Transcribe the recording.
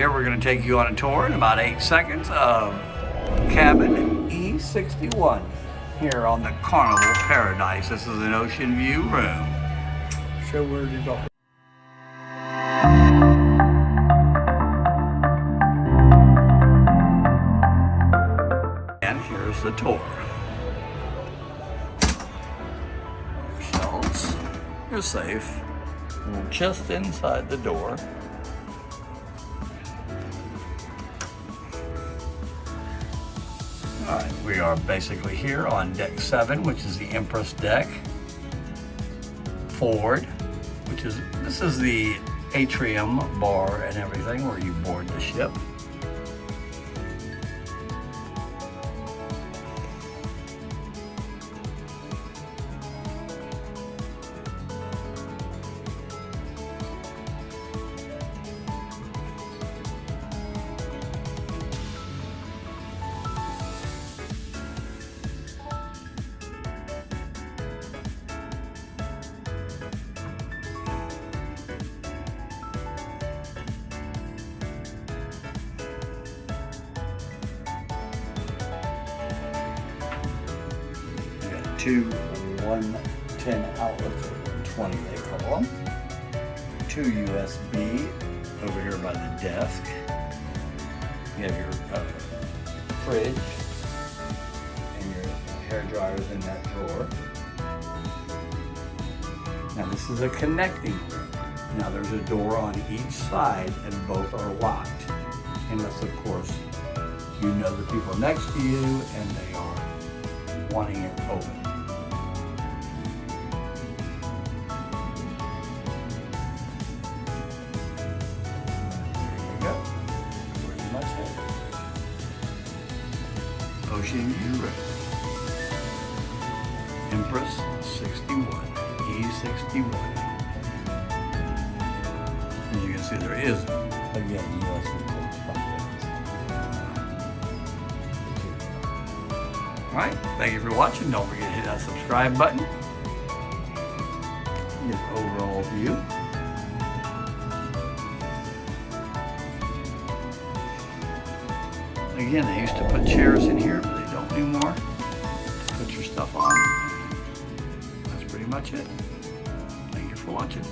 Here we're going to take you on a tour in about 8 seconds of cabin E61 here on the Carnival Paradise. This is an ocean view room. Show where it is off. And here's the tour. Shelves. You're safe. We're just inside the door. All right, we are basically here on deck 7, which is the Empress deck. Forward, this is the atrium bar and everything where you board the ship. Two 110 outlets, or 20 they call them. 2 USB over here by the desk. You have your fridge and your hair dryers in that drawer. Now this is a connecting room. Now there's a door on each side and both are locked. Unless of course you know the people next to you and they are wanting it open. Ocean view room. Empress 61, E61. As you can see, there is again USB ports All right, thank you for watching. Don't forget to hit that subscribe button. Get an overall view. Again, they used to put chairs in here, but they don't anymore. Put your stuff on. That's pretty much it. Thank you for watching.